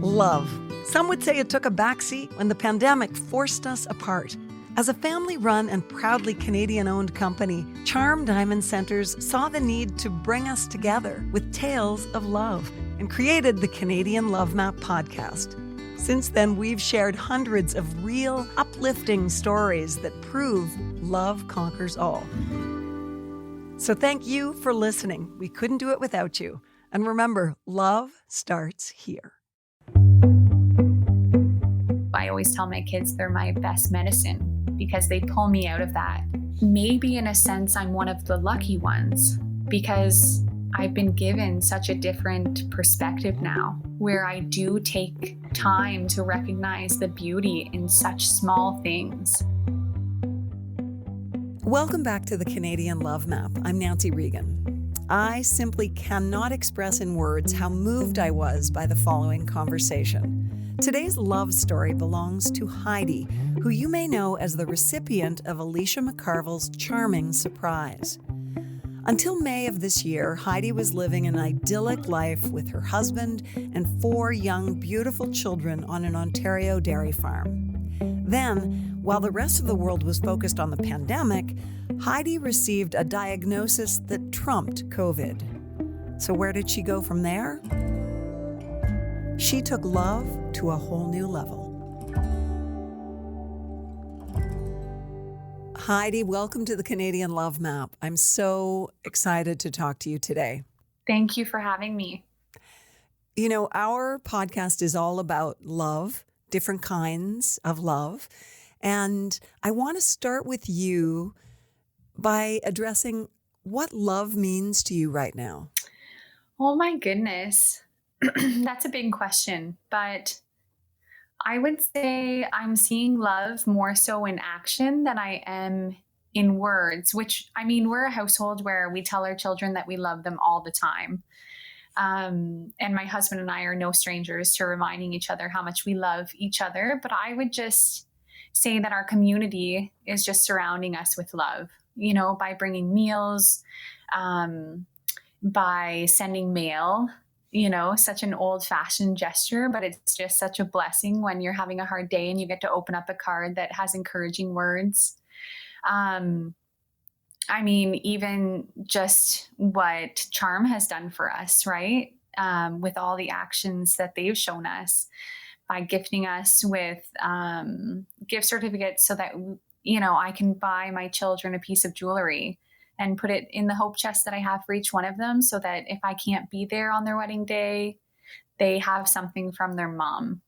Love. Some would say it took a backseat when the pandemic forced us apart. As a family-run and proudly Canadian-owned company, Charm Diamond Centers saw the need to bring us together with tales of love and created the Canadian Love Map podcast. Since then, we've shared hundreds of real, uplifting stories that prove love conquers all. So thank you for listening. We couldn't do it without you. And remember, love starts here. I always tell my kids they're my best medicine because they pull me out of that. Maybe in a sense, I'm one of the lucky ones because I've been given such a different perspective now where I do take time to recognize the beauty in such small things. Welcome back to the Canadian Love Map. I'm Nancy Regan. I simply cannot express in words how moved I was by the following conversation. Today's love story belongs to Heidi, who you may know as the recipient of Alicia McCarville's charming surprise. Until May of this year, Heidi was living an idyllic life with her husband and 4 young, beautiful children on an Ontario dairy farm. Then, while the rest of the world was focused on the pandemic, Heidi received a diagnosis that trumped COVID. So where did she go from there? She took love to a whole new level. Heidi, welcome to the Canadian Love Map. I'm so excited to talk to you today. Thank you for having me. You know, our podcast is all about love, different kinds of love. And I want to start with you by addressing what love means to you right now. Oh my goodness. That's a big question, but I would say I'm seeing love more so in action than I am in words, which, I mean, we're a household where we tell our children that we love them all the time. And my husband and I are no strangers to reminding each other how much we love each other. But I would just say that our community is just surrounding us with love, you know, by bringing meals, by sending mail. You know, such an old-fashioned gesture, but it's just such a blessing when you're having a hard day and you get to open up a card that has encouraging words. I mean, even just what Charm has done for us, right? With all the actions that they've shown us by gifting us with gift certificates so that, you know, I can buy my children a piece of jewelry and put it in the hope chest that I have for each one of them so that if I can't be there on their wedding day, they have something from their mom.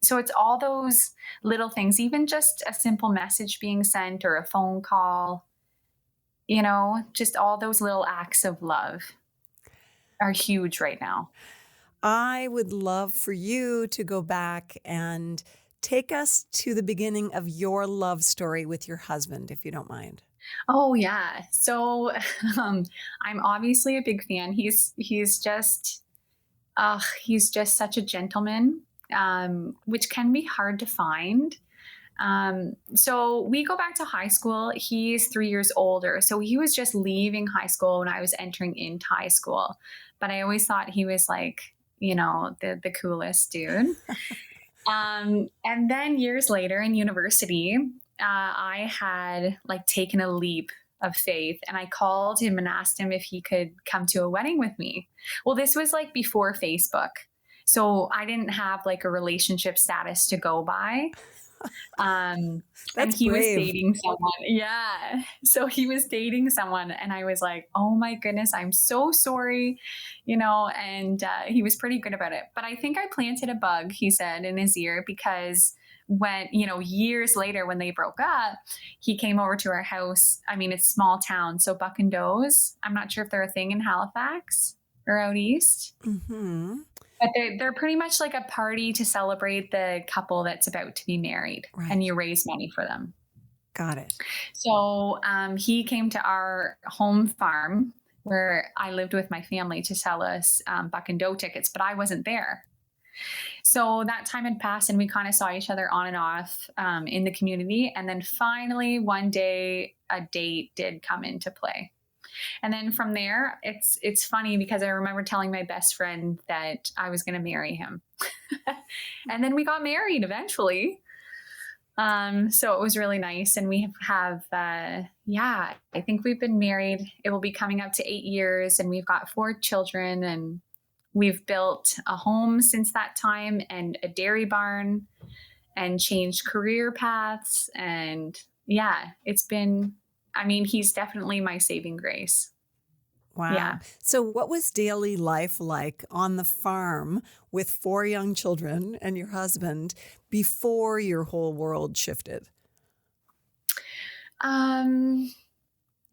So it's all those little things, even just a simple message being sent or a phone call, you know, just all those little acts of love are huge right now. I would love for you to go back and take us to the beginning of your love story with your husband, if you don't mind. Oh yeah. So I'm obviously a big fan. He's just such a gentleman, which can be hard to find. So we go back to high school. He's 3 years older. So he was just leaving high school when I was entering into high school. But I always thought he was like, you know, the coolest dude. And then years later in university, I had like taken a leap of faith and I called him and asked him if he could come to a wedding with me. Well, this was like before Facebook. So I didn't have like a relationship status to go by. And he was dating someone. Yeah. So he was dating someone and I was like, oh my goodness, I'm so sorry, you know, and he was pretty good about it. But I think I planted a bug, he said, in his ear because when, you know, years later when they broke up, he came over to our house. I mean, it's small town. So Buck and Does, I'm not sure if they're a thing in Halifax or out east. Mm-hmm. But they're pretty much like a party to celebrate the couple that's about to be married, right. And you raise money for them. Got it. So he came to our home farm where I lived with my family to sell us Buck and Doe tickets, but I wasn't there. So that time had passed and we kind of saw each other on and off in the community. And then finally one day a date did come into play. And then from there, it's funny because I remember telling my best friend that I was going to marry him. And then we got married eventually. So it was really nice. And we have, yeah, I think we've been married. It will be coming up to 8 years, and we've got 4 children, and we've built a home since that time and a dairy barn and changed career paths. And yeah, it's been, I mean, he's definitely my saving grace. Wow. Yeah. So, what was daily life like on the farm with 4 young children and your husband before your whole world shifted? Um,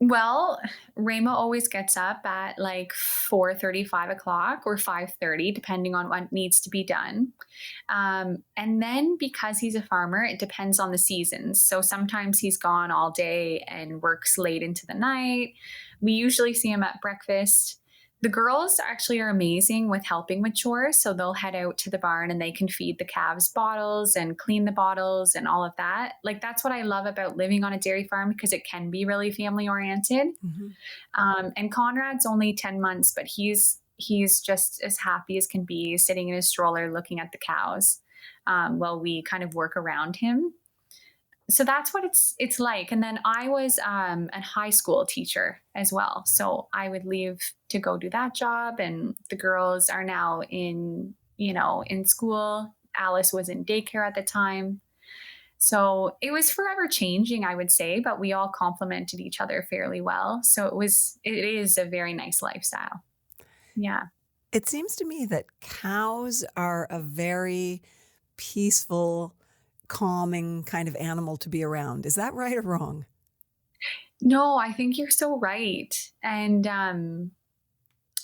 Well, Rayma always gets up at like 4:30, 5 o'clock, or 5:30, depending on what needs to be done. And then because he's a farmer, it depends on the seasons. So sometimes he's gone all day and works late into the night. We usually see him at breakfast. The girls actually are amazing with helping with chores. So they'll head out to the barn and they can feed the calves bottles and clean the bottles and all of that. Like, that's what I love about living on a dairy farm, because it can be really family oriented. Hmm. And Conrad's only 10 months, but he's just as happy as can be sitting in his stroller looking at the cows, while we kind of work around him. So that's what it's like. And then I was a high school teacher as well, so I would leave to go do that job, and the girls are now in school. Alice was in daycare at the time, so it was forever changing, I would say, but we all complemented each other fairly well. So it is a very nice lifestyle. Yeah. It seems to me that cows are a very peaceful, calming kind of animal to be around. Is that right or wrong? No, I think you're so right. And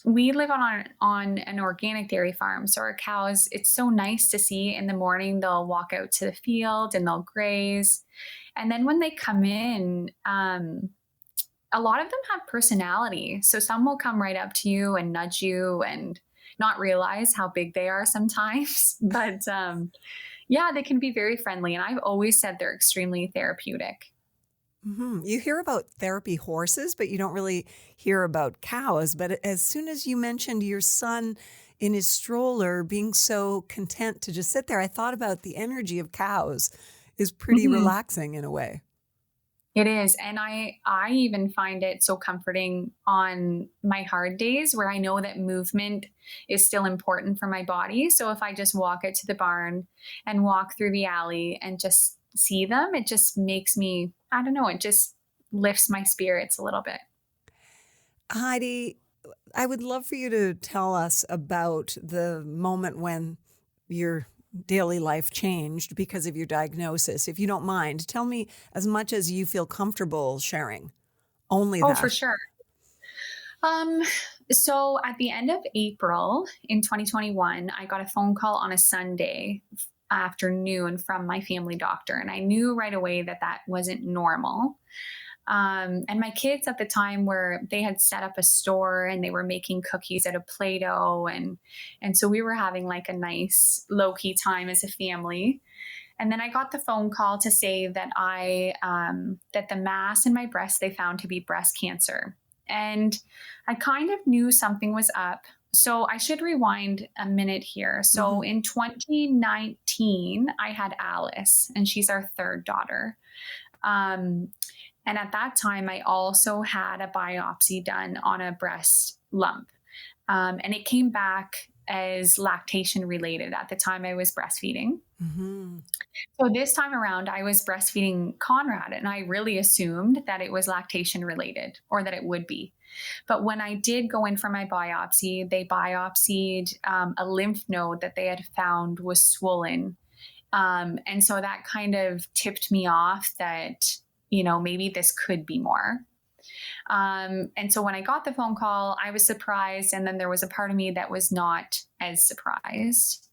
we live on an organic dairy farm, so our cows, it's so nice to see in the morning. They'll walk out to the field and they'll graze, and then when they come in, a lot of them have personality. So some will come right up to you and nudge you and not realize how big they are sometimes. But yeah, they can be very friendly, and I've always said they're extremely therapeutic. Hmm. You hear about therapy horses, but you don't really hear about cows. But as soon as you mentioned your son in his stroller being so content to just sit there, I thought about the energy of cows is pretty Mhm. relaxing in a way. It is. And I even find it so comforting on my hard days where I know that movement is still important for my body. So if I just walk out to the barn and walk through the alley and just see them, it just makes me, I don't know, it just lifts my spirits a little bit. Heidi, I would love for you to tell us about the moment when your daily life changed because of your diagnosis. If you don't mind, tell me as much as you feel comfortable sharing. Only Oh, for that. sure. Um, so at the end of April in 2021, I got a phone call on a Sunday afternoon from my family doctor, and I knew right away that that wasn't normal. And my kids at the time they had set up a store and they were making cookies out of Play-Doh, and so we were having like a nice low key time as a family. And then I got the phone call to say that that the mass in my breast they found to be breast cancer. And I kind of knew something was up. So I should rewind a minute here. So Hmm. in 2019, I had Alice, and she's our third daughter. Um, and at that time, I also had a biopsy done on a breast lump. And it came back as lactation related at the time I was breastfeeding. Hmm. So this time around, I was breastfeeding Conrad, and I really assumed that it was lactation related, or that it would be. But when I did go in for my biopsy, they biopsied a lymph node that they had found was swollen. And so that kind of tipped me off that, maybe this could be more. And so when I got the phone call, I was surprised. And then there was a part of me that was not as surprised.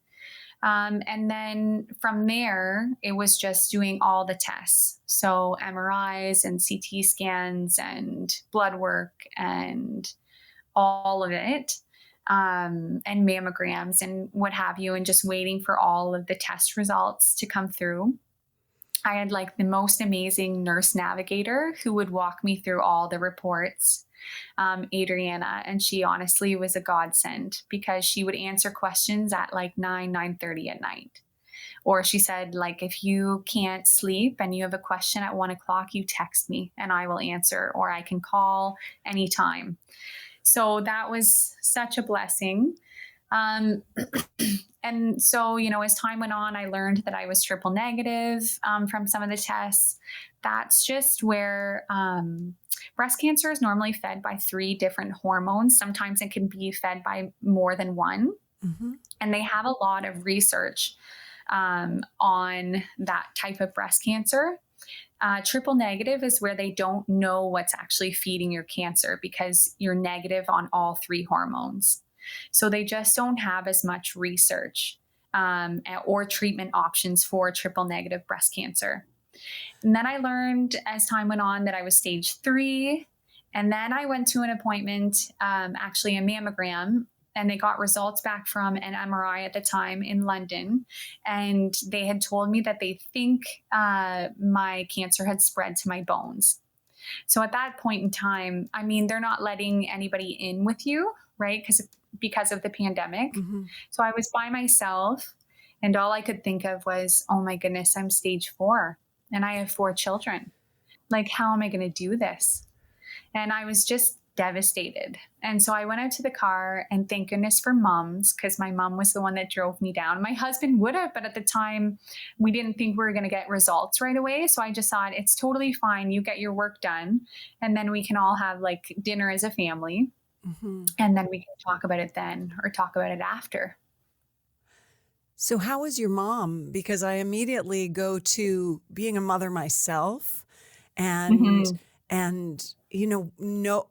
And then from there, it was just doing all the tests. So MRIs and CT scans and blood work and all of it, and mammograms and what have you, and just waiting for all of the test results to come through. I had like the most amazing nurse navigator who would walk me through all the reports. Adriana, and she honestly was a godsend because she would answer questions at like 9:30 at night. Or she said, like, if you can't sleep and you have a question at 1 o'clock, you text me and I will answer, or I can call anytime. So that was such a blessing. Um, and so, as time went on, I learned that I was triple negative from some of the tests. That's just where breast cancer is normally fed by 3 different hormones. Sometimes it can be fed by more than one. Mm-hmm. And they have a lot of research on that type of breast cancer. Triple negative is where they don't know what's actually feeding your cancer because you're negative on all 3 hormones. So they just don't have as much research or treatment options for triple negative breast cancer. And then I learned as time went on that I was stage 3. And then I went to an appointment, actually a mammogram, and they got results back from an MRI at the time in London. And they had told me that they think my cancer had spread to my bones. So at that point in time, I mean, they're not letting anybody in with you, right? Because of the pandemic. Mm-hmm. So I was by myself, and all I could think of was, oh my goodness, I'm stage 4 and I have 4 children. Like, how am I going to do this? And I was just devastated. And so I went out to the car, and thank goodness for moms, because my mom was the one that drove me down. My husband would have, but at the time we didn't think we were going to get results right away. So I just thought, it's totally fine. You get your work done, and then we can all have like dinner as a family. Mm-hmm. And then we can talk about it then, or talk about it after. So how was your mom? Because I immediately go to being a mother myself, and mm-hmm. and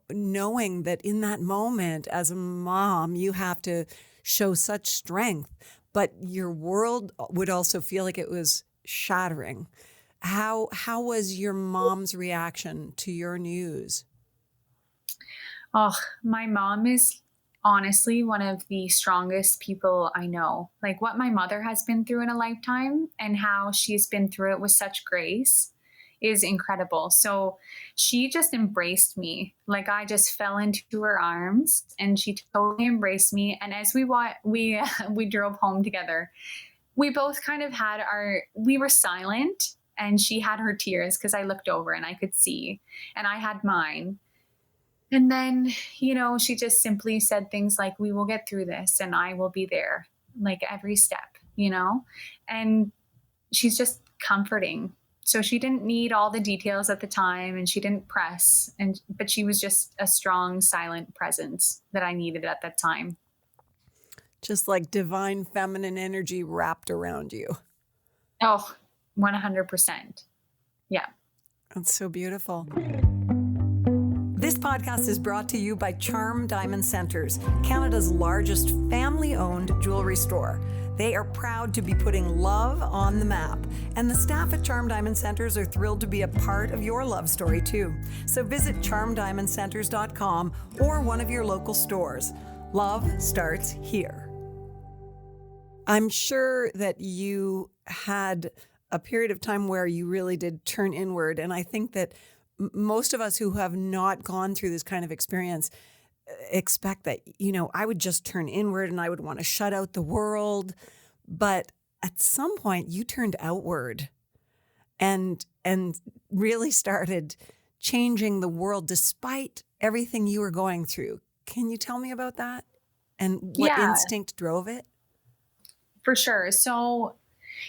knowing that in that moment as a mom, you have to show such strength, but your world would also feel like it was shattering. How was your mom's reaction to your news? Oh, my mom is honestly one of the strongest people I know. Like, what my mother has been through in a lifetime and how she's been through it with such grace is incredible. So she just embraced me. Like, I just fell into her arms, and she totally embraced me. And as we drove home together, we both kind of had we were silent, and she had her tears because I looked over and I could see, and I had mine. And then, she just simply said things like, we will get through this and I will be there, like every step, and she's just comforting. So she didn't need all the details at the time, and she didn't press, but she was just a strong, silent presence that I needed at that time. Just like divine feminine energy wrapped around you. Oh, 100%. Yeah. That's so beautiful. This podcast is brought to you by Charm Diamond Centers, Canada's largest family-owned jewelry store. They are proud to be putting love on the map, and the staff at Charm Diamond Centers are thrilled to be a part of your love story too. So visit charmdiamondcenters.com or one of your local stores. Love starts here. I'm sure that you had a period of time where you really did turn inward, and I think that most of us who have not gone through this kind of experience expect that, I would just turn inward and I would want to shut out the world. But at some point you turned outward and really started changing the world despite everything you were going through. Can you tell me about that and what instinct drove it? For sure. So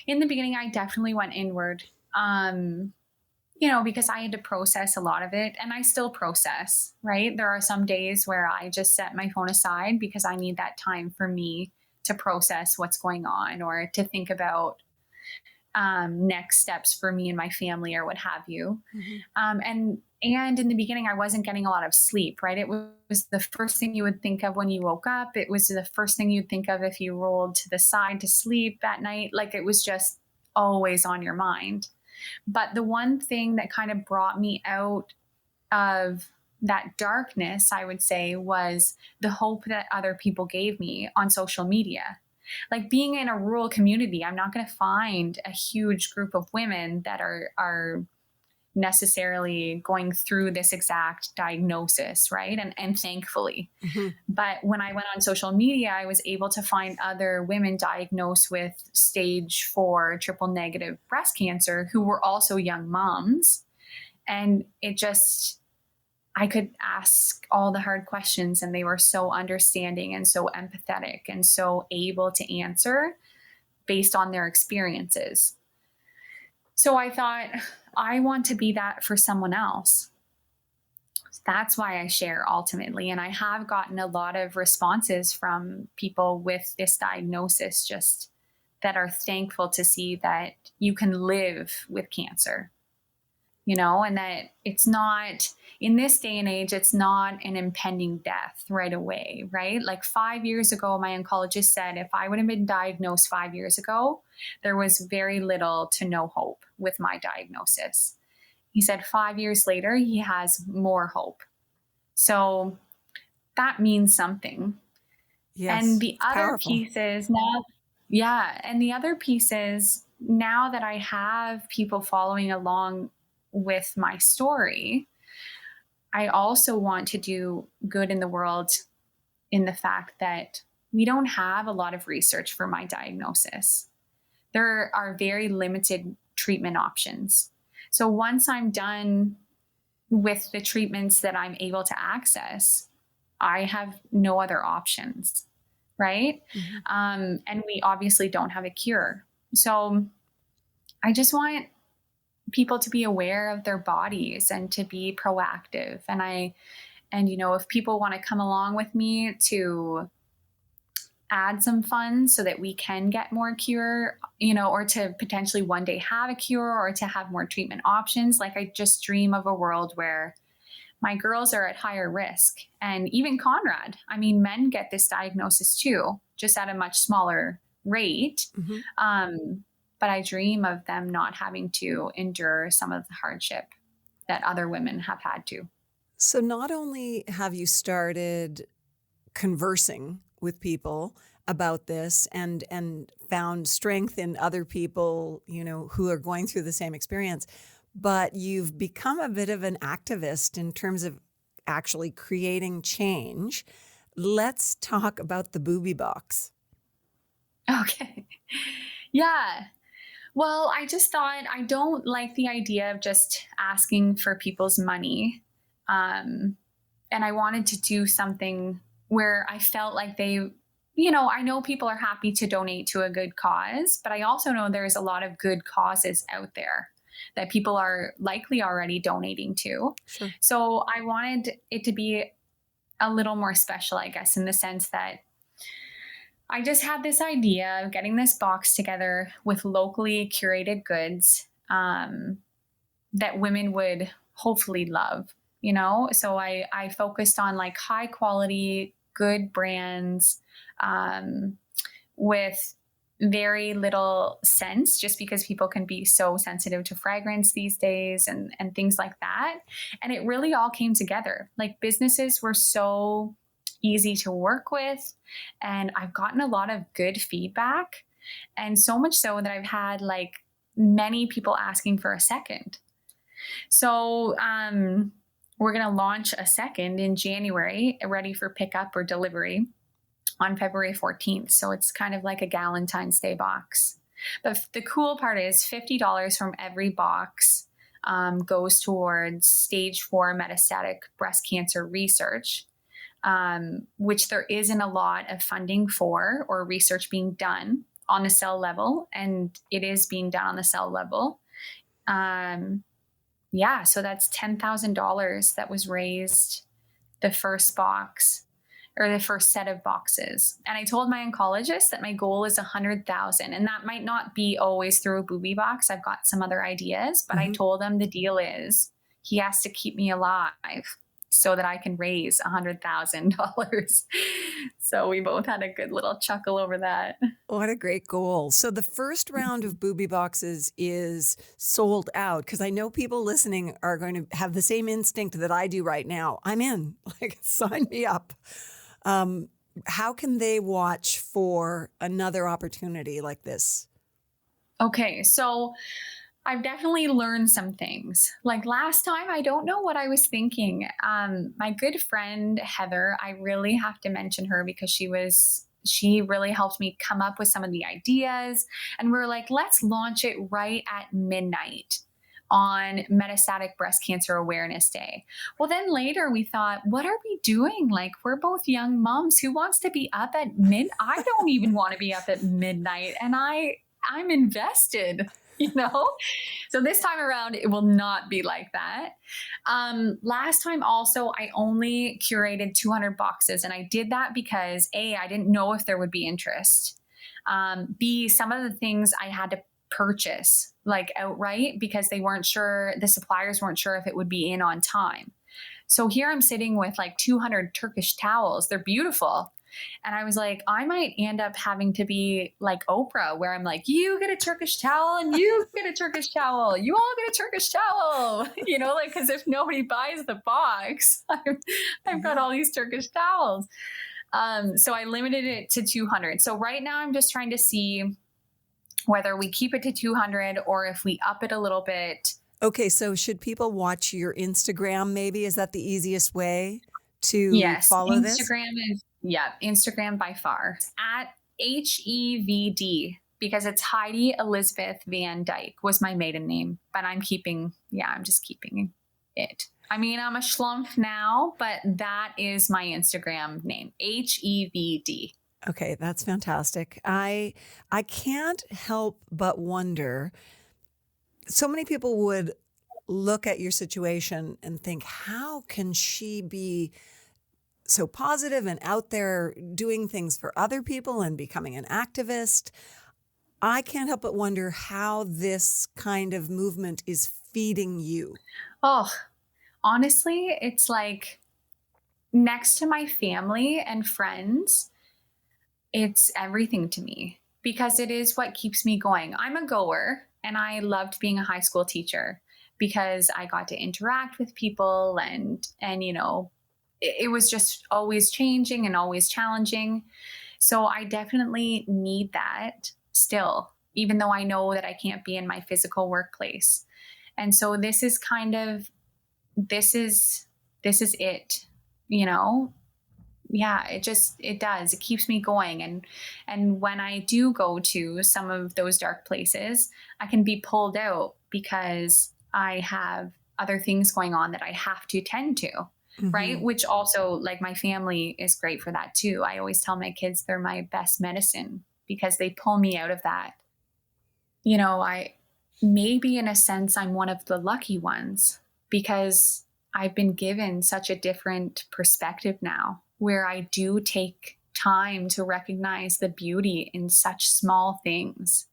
in the beginning, I definitely went inward. Because I had to process a lot of it, and I still process, right? There are some days where I just set my phone aside because I need that time for me to process what's going on, or to think about next steps for me and my family, or what have you. Mm-hmm. And in the beginning, I wasn't getting a lot of sleep, right? It was the first thing you would think of when you woke up. It was the first thing you'd think of if you rolled to the side to sleep at night. Like, it was just always on your mind. But the one thing that kind of brought me out of that darkness, I would say, was the hope that other people gave me on social media. Like, being in a rural community, I'm not going to find a huge group of women that are necessarily going through this exact diagnosis, right? And thankfully. Mm-hmm. But when I went on social media, I was able to find other women diagnosed with stage 4 triple negative breast cancer who were also young moms. And it just, I could ask all the hard questions and they were so understanding and so empathetic and so able to answer based on their experiences. So I thought, I want to be that for someone else. That's why I share ultimately. And I have gotten a lot of responses from people with this diagnosis, just that are thankful to see that you can live with cancer, and that it's not, in this day and age, it's not an impending death right away, right? Like 5 years ago, my oncologist said if I would have been diagnosed 5 years ago, there was very little to no hope with my diagnosis. He said 5 years later, he has more hope. So that means something. Yes, and the other powerful. pieces now, and the other pieces, now that I have people following along with my story, I also want to do good in the world in the fact that we don't have a lot of research for my diagnosis. There are very limited treatment options. So once I'm done with the treatments that I'm able to access, I have no other options, right? Mm-hmm. And we obviously don't have a cure. So I just want people to be aware of their bodies and to be proactive. And if people want to come along with me to add some funds so that we can get more cure, or to potentially one day have a cure or to have more treatment options. Like, I just dream of a world where my girls are at higher risk. And even Conrad, men get this diagnosis too, just at a much smaller rate. Mm-hmm. But I dream of them not having to endure some of the hardship that other women have had to. So not only have you started conversing with people about this and found strength in other people, who are going through the same experience, but you've become a bit of an activist in terms of actually creating change. Let's talk about the booby box. Okay. Yeah. Well, I just thought, I don't like the idea of just asking for people's money. And I wanted to do something where I felt like they, I know people are happy to donate to a good cause, but I also know there's a lot of good causes out there that people are likely already donating to. Sure. So I wanted it to be a little more special, I guess, in the sense that I just had this idea of getting this box together with locally curated goods that women would hopefully love, So I focused on like high quality, good brands with very little scents, just because people can be so sensitive to fragrance these days and things like that. And it really all came together. Like, businesses were so easy to work with, and I've gotten a lot of good feedback, and so much so that I've had like many people asking for a second. So we're going to launch a second in January, ready for pickup or delivery on February 14th. So it's kind of like a Galentine's Day box. But the cool part is $50 from every box goes towards stage 4 metastatic breast cancer research, which there isn't a lot of funding for or research being done on the cell level. And it is being done on the cell level. So that's $10,000 that was raised the first box, or the first set of boxes. And I told my oncologist that my goal is 100,000, and that might not be always through a booby box. I've got some other ideas, but I told him the deal is he has to keep me alive so that I can raise $100,000. So we both had a good little chuckle over that. What a great goal. So the first round of booby boxes is sold out, because I know people listening are going to have the same instinct that I do right now. I'm in, like, sign me up. How can they watch for another opportunity like this? Okay, so I've definitely learned some things. Like last time, I don't know what I was thinking. My good friend Heather, I really have to mention her because she really helped me come up with some of the ideas. And we are like, let's launch it right at midnight on Metastatic Breast Cancer Awareness Day. Well, then later we thought, what are we doing? Like, we're both young moms. Who wants to be up at I don't even want to be up at midnight. And I'm invested. You know, so this time around it will not be like that. Last time also I only curated 200 boxes, and I did that because A, I didn't know if there would be interest. B, some of the things I had to purchase like outright because the suppliers weren't sure if it would be in on time. So here I'm sitting with like 200 Turkish towels. They're beautiful. And I was like, I might end up having to be like Oprah, where I'm like, you get a Turkish towel and you get a Turkish towel. You all get a Turkish towel, like, because if nobody buys the box, I've got all these Turkish towels. So I limited it to 200. So right now I'm just trying to see whether we keep it to 200 or if we up it a little bit. Okay, so should people watch your Instagram maybe? Is that the easiest way to follow this? Instagram by far at HEVD, because it's Heidi Elizabeth Van Dyke was my maiden name, but I'm just keeping it. I mean, I'm a schlumpf now, but that is my Instagram name, HEVD. Okay, that's fantastic. I can't help but wonder, so many people would look at your situation and think, how can she be so positive and out there doing things for other people and becoming an activist? I can't help but wonder how this kind of movement is feeding you. Oh, honestly, it's like next to my family and friends, it's everything to me because it is what keeps me going. I'm a goer and I loved being a high school teacher because I got to interact with people and it was just always changing and always challenging. So I definitely need that still, even though I know that I can't be in my physical workplace. And so this is it, Yeah, it does. It keeps me going. And when I do go to some of those dark places, I can be pulled out because I have other things going on that I have to tend to. Mm-hmm. Right. Which also, like, my family is great for that too. I always tell my kids they're my best medicine because they pull me out of that. Maybe in a sense, I'm one of the lucky ones because I've been given such a different perspective now where I do take time to recognize the beauty in such small things,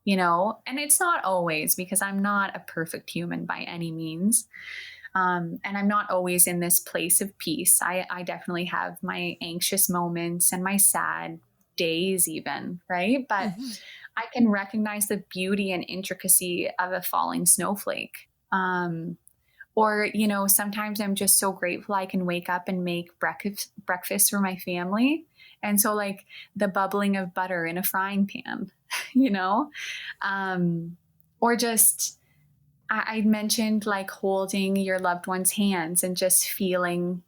and it's not always because I'm not a perfect human by any means. And I'm not always in this place of peace. I definitely have my anxious moments and my sad days even, right? But mm-hmm. I can recognize the beauty and intricacy of a falling snowflake. Or, sometimes I'm just so grateful I can wake up and make breakfast for my family. And so, like, the bubbling of butter in a frying pan, or just, I mentioned like holding your loved one's hands and just feeling,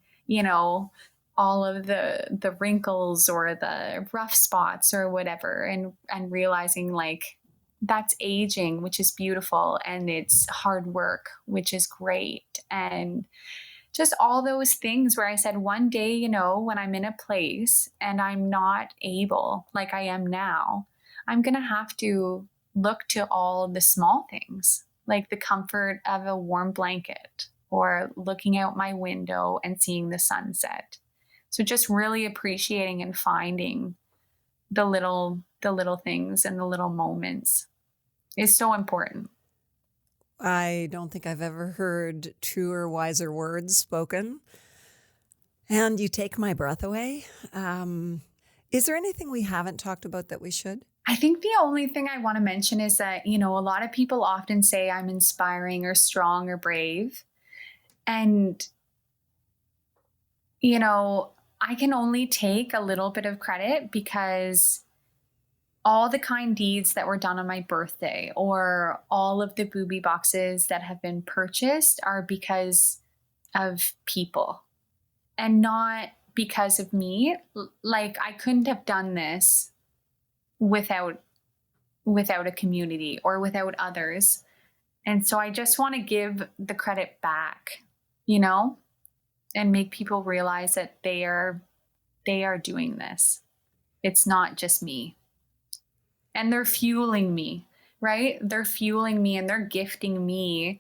all of the wrinkles or the rough spots or whatever, and realizing like that's aging, which is beautiful, and it's hard work, which is great. And just all those things where I said one day, when I'm in a place and I'm not able, like I am now, I'm going to have to look to all the small things, like the comfort of a warm blanket or looking out my window and seeing the sunset. So just really appreciating and finding the little things and the little moments is so important. I don't think I've ever heard truer, wiser words spoken. And you take my breath away. Is there anything we haven't talked about that we should? I think the only thing I want to mention is that, a lot of people often say I'm inspiring or strong or brave. And, I can only take a little bit of credit because all the kind deeds that were done on my birthday or all of the booby boxes that have been purchased are because of people and not because of me. Like, I couldn't have done this without a community or without others. And so I just want to give the credit back, and make people realize that they are doing this. It's not just me. And they're fueling me, right? They're fueling me and they're gifting me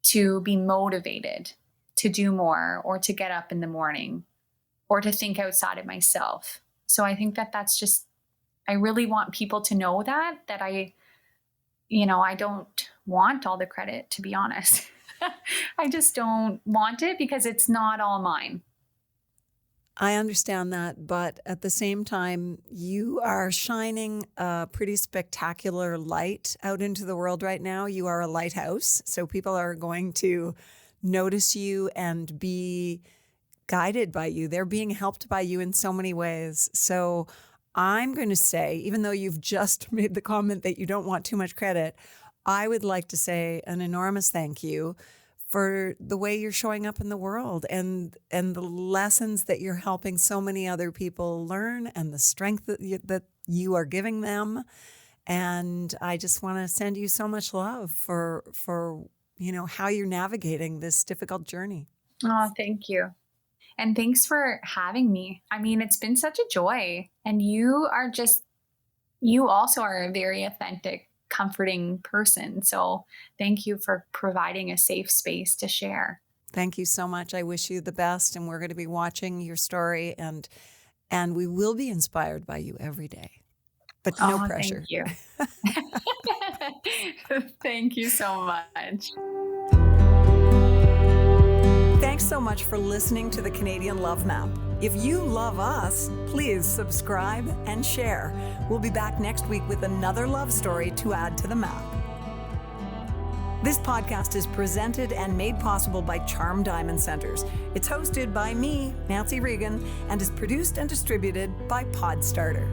to be motivated to do more or to get up in the morning or to think outside of myself. So I think that that's just, I really want people to know that I don't want all the credit, to be honest. I just don't want it because it's not all mine. I understand that, but at the same time, you are shining a pretty spectacular light out into the world right now. You are a lighthouse, so people are going to notice you and be guided by you. They're being helped by you in so many ways. So I'm going to say, even though you've just made the comment that you don't want too much credit, I would like to say an enormous thank you for the way you're showing up in the world and the lessons that you're helping so many other people learn and the strength that you are giving them. And I just want to send you so much love for how you're navigating this difficult journey. Oh, thank you. And thanks for having me. I mean, it's been such a joy. And you also are a very authentic, comforting person. So thank you for providing a safe space to share. Thank you so much. I wish you the best. And we're going to be watching your story and we will be inspired by you every day. But no pressure. Thank you. Thank you so much. Thanks so much for listening to the Canadian Love Map. If you love us, please subscribe and share. We'll be back next week with another love story to add to the map. This podcast is presented and made possible by Charm Diamond Centers. It's hosted by me, Nancy Regan, and is produced and distributed by Podstarter.